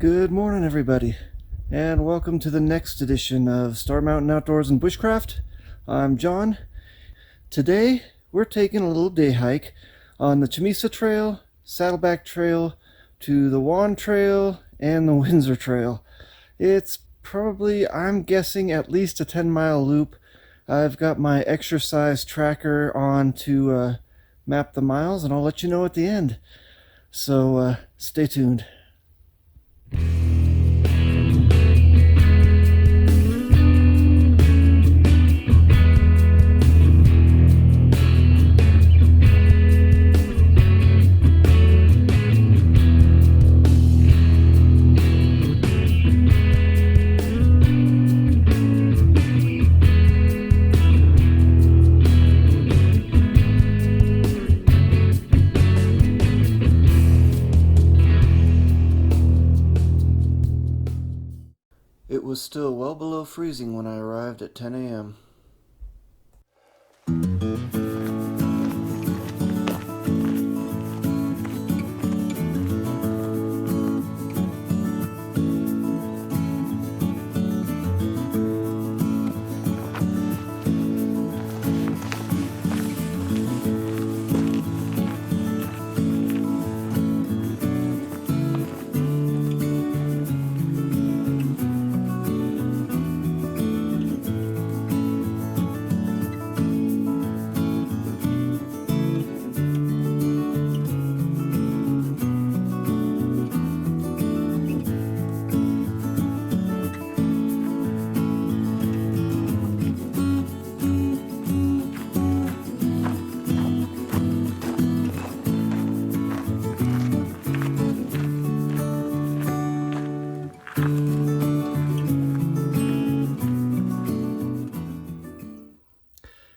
Good morning, everybody, and welcome to the next edition of Star Mountain Outdoors and Bushcraft. I'm John. Today, we're taking a little day hike on the Chamiza Trail, Saddleback Trail, to the Juan Trail, and the Windsor Trail. It's probably, I'm guessing, at least a 10-mile loop. I've got my exercise tracker on to map the miles, and I'll let you know at the end. So, stay tuned. It was still well below freezing when I arrived at 10 a.m.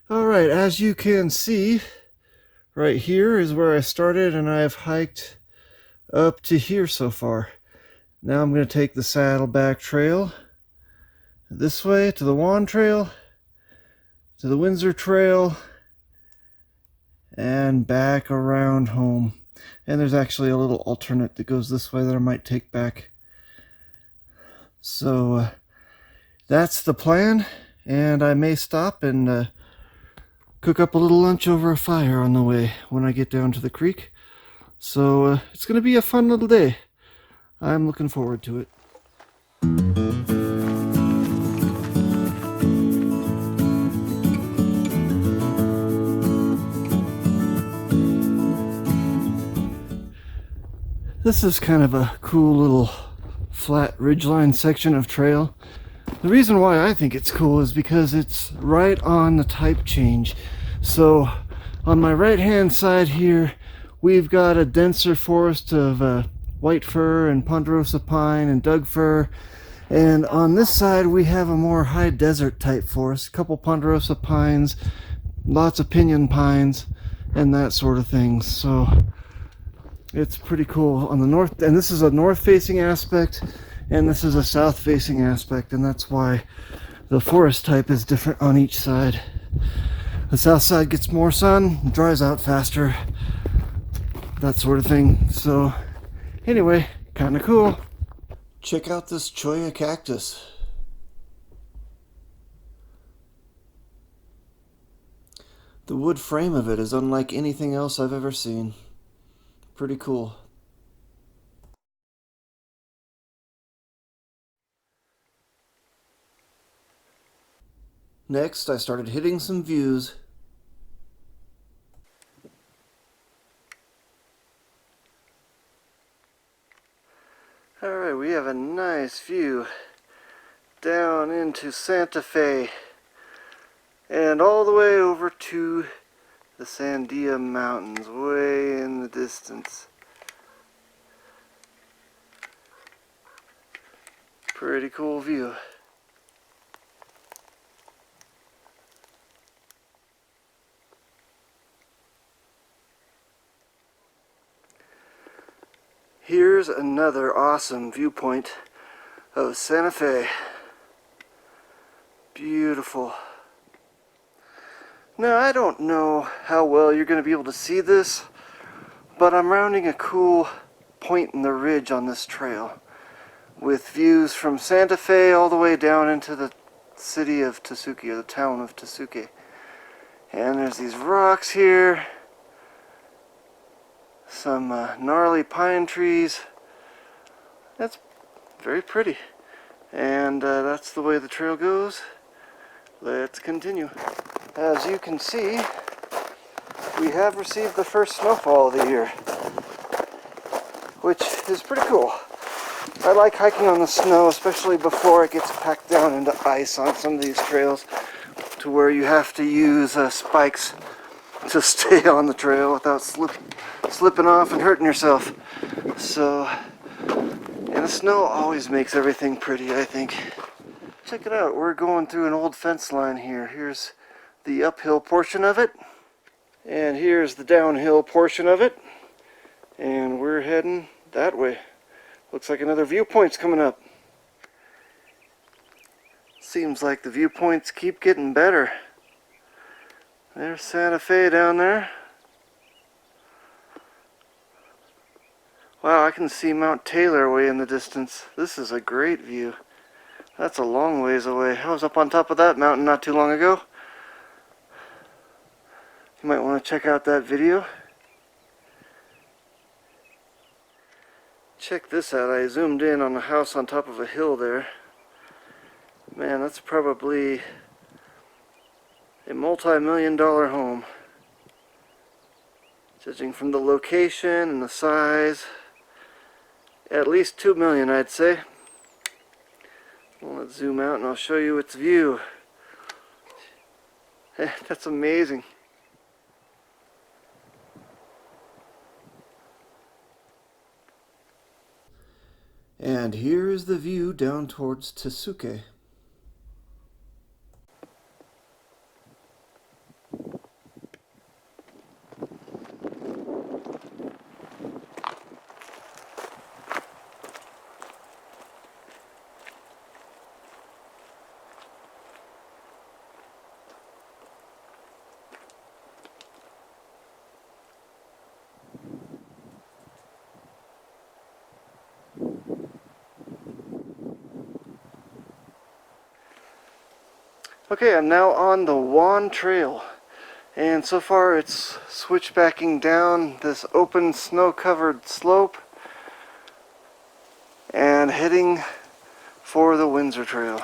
Alright, as you can see, right here is where I started, and I've hiked up to here so far. Now I'm going to take the Saddleback Trail this way to the Juan Trail, to the Windsor Trail, and back around home. And there's actually a little alternate that goes this way that I might take back. So that's the plan, and I may stop and cook up a little lunch over a fire on the way when I get down to the creek. So it's going to be a fun little day. I'm looking forward to it. This is kind of a cool little flat ridgeline section of trail. The reason why I think it's cool is because it's right on the type change. So on my right hand side here, we've got a denser forest of white fir and ponderosa pine and Doug fir. And on this side we have a more high desert type forest, a couple ponderosa pines, lots of pinyon pines, and that sort of thing. So it's pretty cool on the north, and this is a north facing aspect, and this is a south facing aspect, and that's why the forest type is different on each side. The south side gets more sun, dries out faster, that sort of thing. So anyway, kind of cool. Check out this cholla cactus. The wood frame of it is unlike anything else I've ever seen. Pretty cool. Next, I started hitting some views. Alright, we have a nice view down into Santa Fe and all the way over to the Sandia Mountains, way in the distance. Pretty cool view. Here's another awesome viewpoint of Santa Fe. Beautiful. Now, I don't know how well you're going to be able to see this, but I'm rounding a cool point in the ridge on this trail. with views from Santa Fe all the way down into the city of Tesuque, or the town of Tesuque. And there's these rocks here, some gnarly pine trees. That's very pretty. And that's the way the trail goes. Let's continue. As you can see, we have received the first snowfall of the year, which is pretty cool. I like hiking on the snow, especially before it gets packed down into ice on some of these trails, to where you have to use spikes to stay on the trail without slipping off and hurting yourself. So, and the snow always makes everything pretty, I think. Check it out, we're going through an old fence line here. Here's the uphill portion of it, and here's the downhill portion of it, and we're heading that way. Looks like another viewpoint's coming up. Seems like the viewpoints keep getting better. There's Santa Fe down there. Wow, I can see Mount Taylor way in the distance. This is a great view. That's a long ways away. I was up on top of that mountain not too long ago. You might want to check out that video. Check this out. I zoomed in on a house on top of a hill there. Man, that's probably a multi-million-dollar home. Judging from the location and the size, at least $2 million, I'd say. Well, let's zoom out and I'll show you its view. That's amazing. And here is the view down towards Tesuque. Okay, I'm now on the Juan Trail, and so far it's switchbacking down this open snow-covered slope and heading for the Windsor Trail.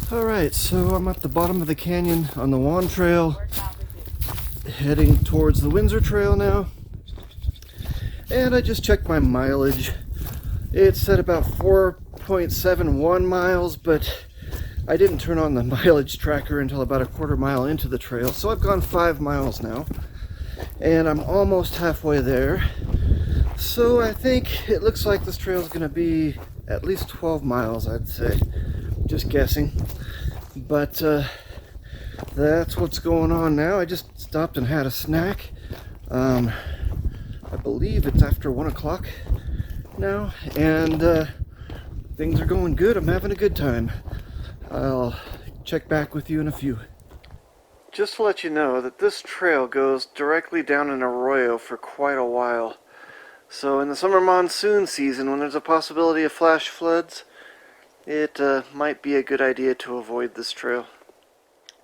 Alright, so I'm at the bottom of the canyon on the Juan Trail, heading towards the Windsor Trail now, and I just checked my mileage. It said about 4.71 miles, but I didn't turn on the mileage tracker until about a quarter mile into the trail, so I've gone 5 miles now, and I'm almost halfway there. So I think it looks like this trail is going to be at least 12 miles, I'd say. Just guessing. But that's what's going on now. I just stopped and had a snack. I believe it's after 1 o'clock now, and things are going good. I'm having a good time. I'll check back with you in a few. Just to let you know that this trail goes directly down an arroyo for quite a while. So in the summer monsoon season, when there's a possibility of flash floods, it might be a good idea to avoid this trail.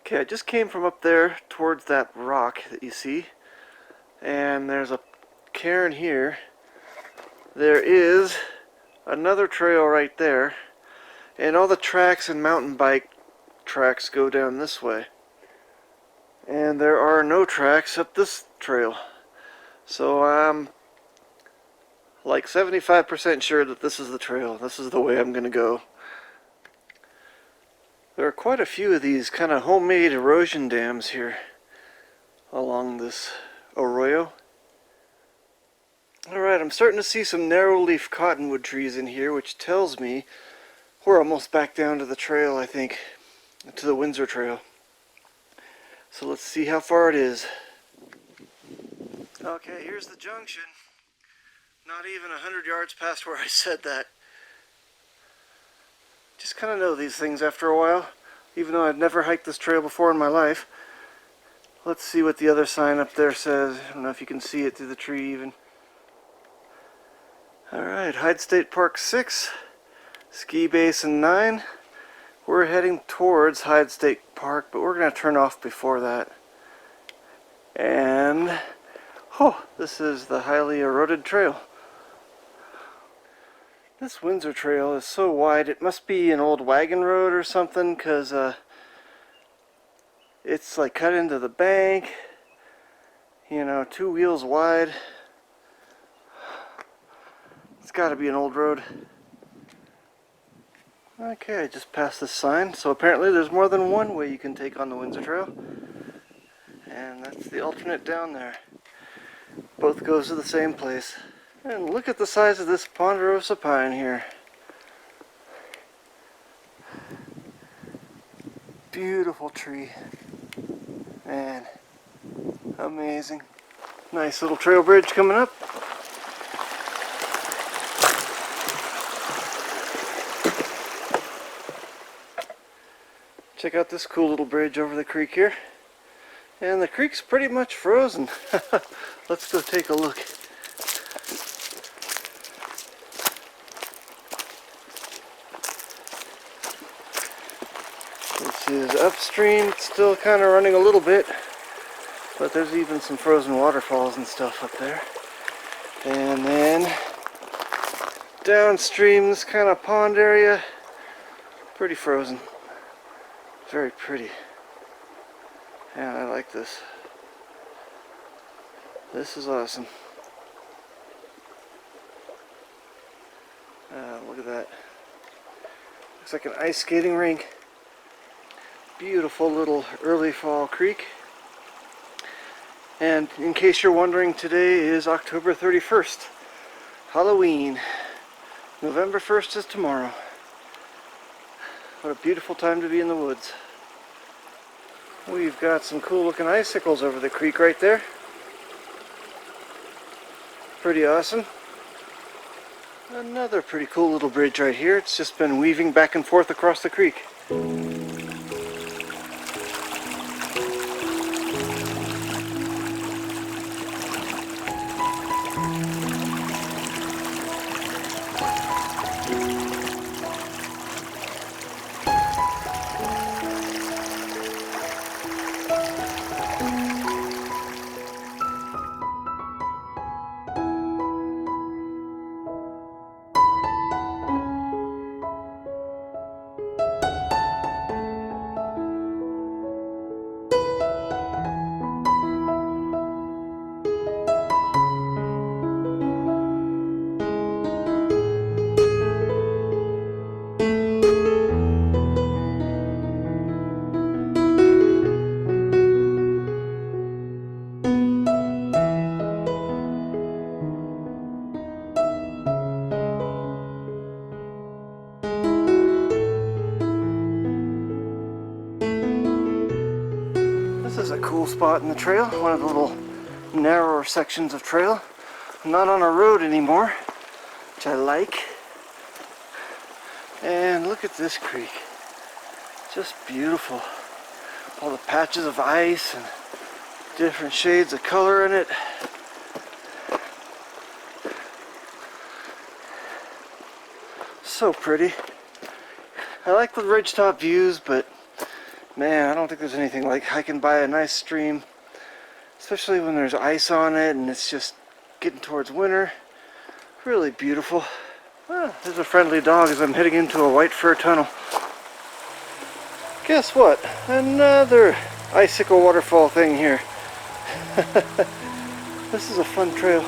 Okay, I just came from up there towards that rock that you see, and there's a cairn here. There is another trail right there, and all the tracks and mountain bike tracks go down this way. And there are no tracks up this trail. So I'm like 75% sure that this is the trail. This is the way I'm going to go. There are quite a few of these kind of homemade erosion dams here along this arroyo. Alright, I'm starting to see some narrow leaf cottonwood trees in here, which tells me we're almost back down to the trail, I think, to the Windsor Trail. So let's see how far it is. Okay, here's the junction. Not even 100 yards past where I said that. Just kind of know these things after a while, even though I've never hiked this trail before in my life. Let's see what the other sign up there says. I don't know if you can see it through the tree even. Alright, Hyde State Park 6, Ski Basin 9. We're heading towards Hyde State Park, but we're going to turn off before that. And, oh, this is the highly eroded trail. This Windsor Trail is so wide, it must be an old wagon road or something, because it's like cut into the bank, you know, 2 wheels wide. It's got to be an old road. Okay, I just passed this sign, so apparently there's more than one way you can take on the Windsor Trail. And that's the alternate down there. Both goes to the same place. And look at the size of this ponderosa pine here. Beautiful tree. Man, amazing. Nice little trail bridge coming up. Check out this cool little bridge over the creek here. And the creek's pretty much frozen. Let's go take a look. This is upstream. It's still kind of running a little bit, but there's even some frozen waterfalls and stuff up there. And then downstream, this kind of pond area, pretty frozen. Very pretty. And I like this. This is awesome. Look at that. Looks like an ice skating rink. Beautiful little early fall creek. And in case you're wondering, today is October 31st. Halloween. November 1st is tomorrow. What a beautiful time to be in the woods. We've got some cool looking icicles over the creek right there. Pretty awesome. Another pretty cool little bridge right here. It's just been weaving back and forth across the creek. This is a cool spot in the trail, one of the little narrower sections of trail. I'm not on a road anymore, which I like. And look at this creek. Just beautiful. All the patches of ice and different shades of color in it. So pretty. I like the ridgetop views, but man, I don't think there's anything like hiking by a nice stream, especially when there's ice on it and it's just getting towards winter. Really beautiful. Ah, there's a friendly dog as I'm heading into a white fir tunnel. Guess what? Another icicle waterfall thing here. This is a fun trail.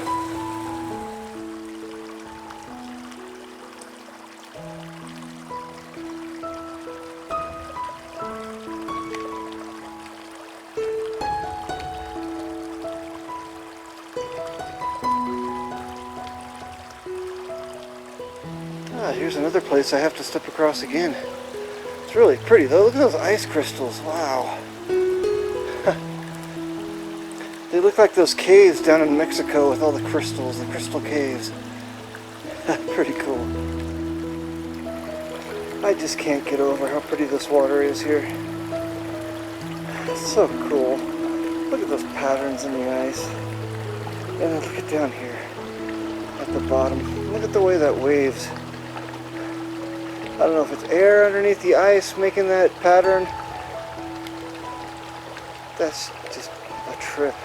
Here's another place I have to step across again. It's really pretty though. Look at those ice crystals. Wow. They look like those caves down in Mexico with all the crystals, the crystal caves. Pretty cool. I just can't get over how pretty this water is here. It's so cool. Look at those patterns in the ice. And then look at down here at the bottom. Look at the way that waves. I don't know if it's air underneath the ice making that pattern. That's just a trip.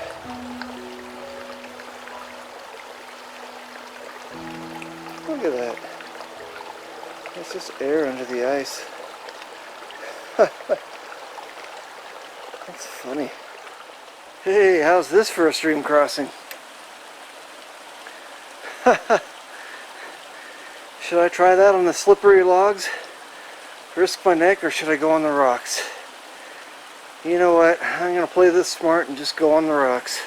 Look at that. It's just air under the ice. That's funny. Hey, how's this for a stream crossing? Should I try that on the slippery logs? Risk my neck, or should I go on the rocks? You know what? I'm going to play this smart and just go on the rocks.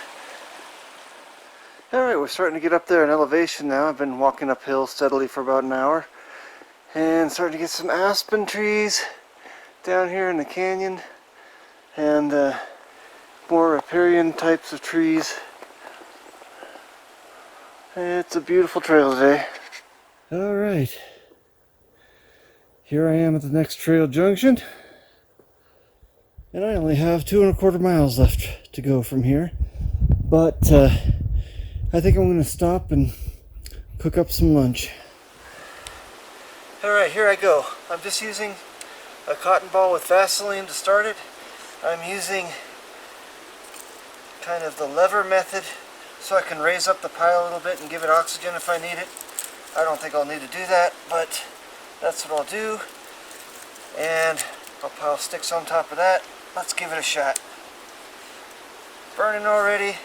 Alright, we're starting to get up there in elevation now. I've been walking uphill steadily for about an hour. And starting to get some aspen trees down here in the canyon. And more riparian types of trees. It's a beautiful trail today. Alright. Here I am at the next trail junction. And I only have 2¼ miles left to go from here. But I think I'm going to stop and cook up some lunch. Alright, here I go. I'm just using a cotton ball with Vaseline to start it. I'm using kind of the lever method so I can raise up the pile a little bit and give it oxygen if I need it. I don't think I'll need to do that, but that's what I'll do. And I'll pile sticks on top of that. Let's give it a shot. Burning already.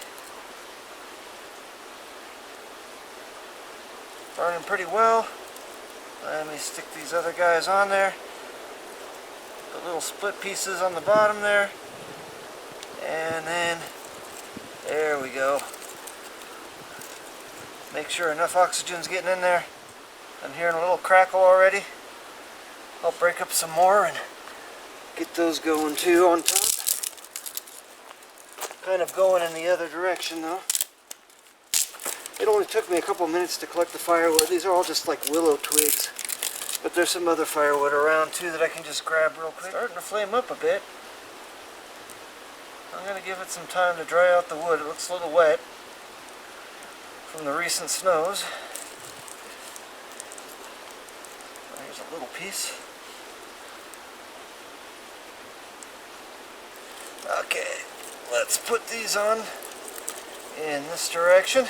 Burning pretty well. Let me stick these other guys on there. The little split pieces on the bottom there. And then, there we go. Make sure enough oxygen's getting in there. I'm hearing a little crackle already. I'll break up some more and get those going too on top. Kind of going in the other direction though. It only took me a couple minutes to collect the firewood. These are all just like willow twigs. But there's some other firewood around too that I can just grab real quick. Starting to flame up a bit. I'm going to give it some time to dry out the wood. It looks a little wet from the recent snows. Here's a little piece. Okay, let's put these on in this direction.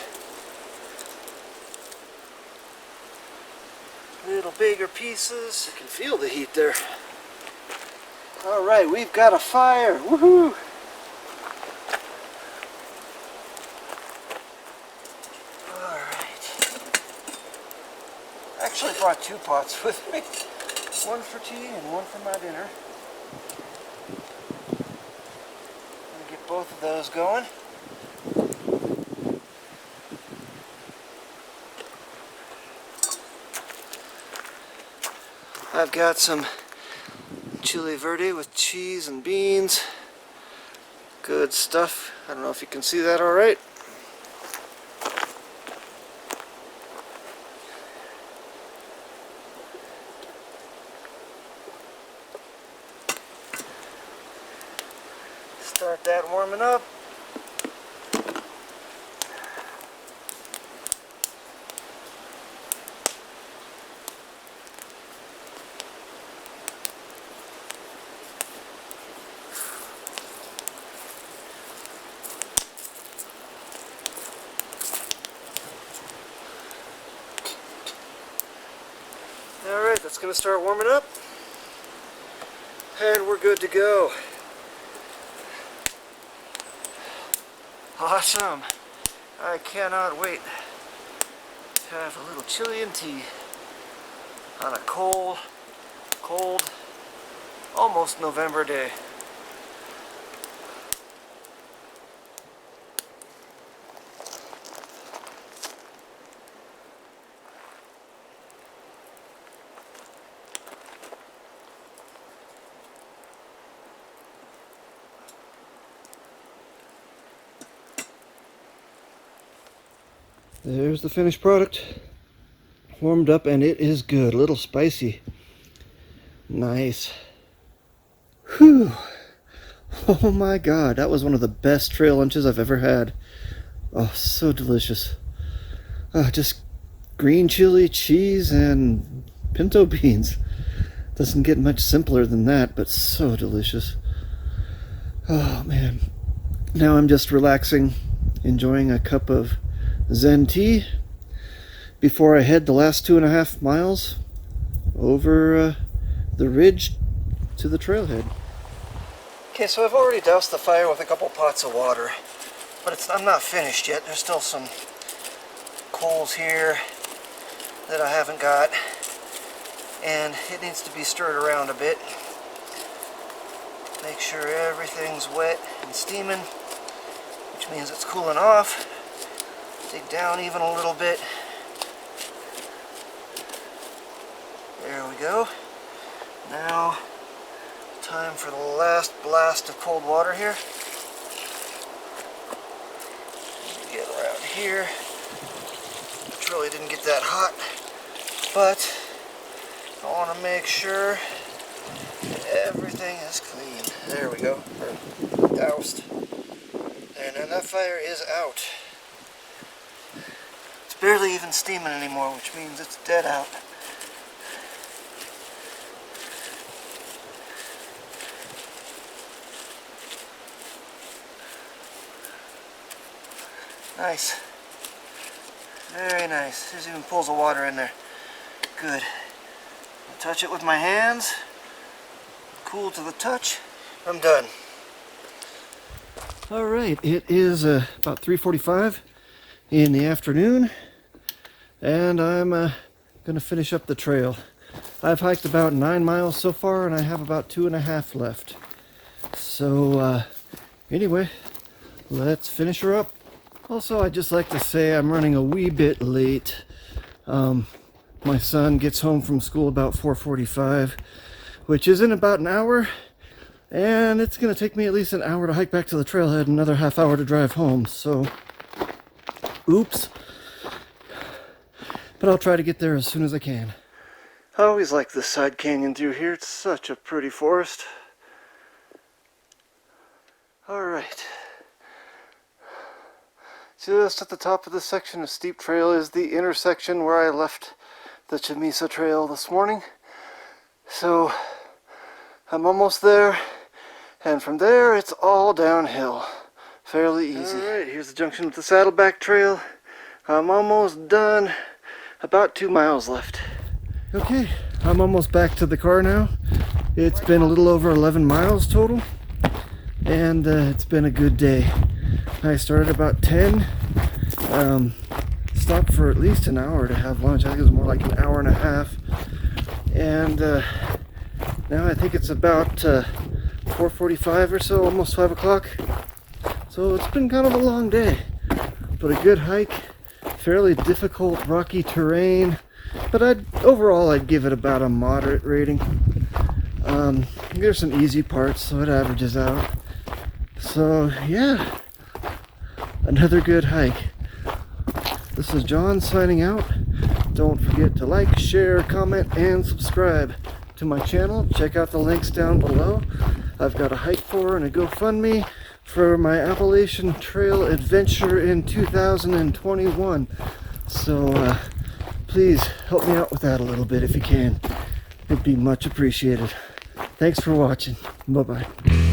Little bigger pieces. I can feel the heat there. Alright, we've got a fire. Woohoo! I actually brought 2 pots with me. One for tea and one for my dinner. I'm gonna get both of those going. I've got some chili verde with cheese and beans. Good stuff. I don't know if you can see that all right. Start that warming up. Alright, that's going to start warming up. And we're good to go. Awesome. I cannot wait to have a little chili and tea on a cold, almost November day. There's the finished product. Warmed up and it is good. A little spicy. Nice. Whew. Oh my god, that was one of the best trail lunches I've ever had. Oh, so delicious. Just green chili, cheese, and pinto beans. Doesn't get much simpler than that, but so delicious. Oh man. Now I'm just relaxing, enjoying a cup of Zen tea before I head the last 2.5 miles over the ridge to the trailhead. Okay, so I've already doused the fire with a couple pots of water, but I'm not finished yet. There's still some coals here that I haven't got, and it needs to be stirred around a bit. Make sure everything's wet and steaming, which means it's cooling off. Dig down even a little bit. There we go. Now, time for the last blast of cold water here. Get around here. Which really didn't get that hot, but I want to make sure that everything is clean. There we go. Doused. And then that fire is out. It's barely even steaming anymore, which means it's dead out. Nice. Very nice. There's even pools of water in there. Good. I'll touch it with my hands. Cool to the touch. I'm done. Alright, it is about 3:45 in the afternoon, and I'm going to finish up the trail. I've hiked about 9 miles so far, and I have about 2.5 left. So, anyway, let's finish her up. Also, I'd just like to say I'm running a wee bit late. My son gets home from school about 4:45, which is in about an hour, and it's going to take me at least an hour to hike back to the trailhead, another half hour to drive home, so oops. But I'll try to get there as soon as I can. I always like this side canyon through here. It's such a pretty forest. Alright. Just at the top of this section of steep trail is the intersection where I left the Chamiza trail this morning. So I'm almost there, and from there it's all downhill. Fairly easy. Alright, here's the junction with the Saddleback trail. I'm almost done. About 2 miles left. Okay, I'm almost back to the car now. It's been a little over 11 miles total, and it's been a good day. I started about 10, stopped for at least an hour to have lunch. I think it was more like an hour and a half, and now I think it's about 4:45 or so, almost 5 o'clock. So it's been kind of a long day, but a good hike. Fairly difficult rocky terrain, but overall I'd give it about a moderate rating. There's some easy parts, so it averages out. So yeah, another good hike. This is John signing out. Don't forget to like, share, comment, and subscribe to my channel. Check out the links down below. I've got a hike for and a GoFundMe for my Appalachian Trail adventure in 2021. So please help me out with that a little bit if you can. It'd be much appreciated. Thanks for watching. Bye-bye.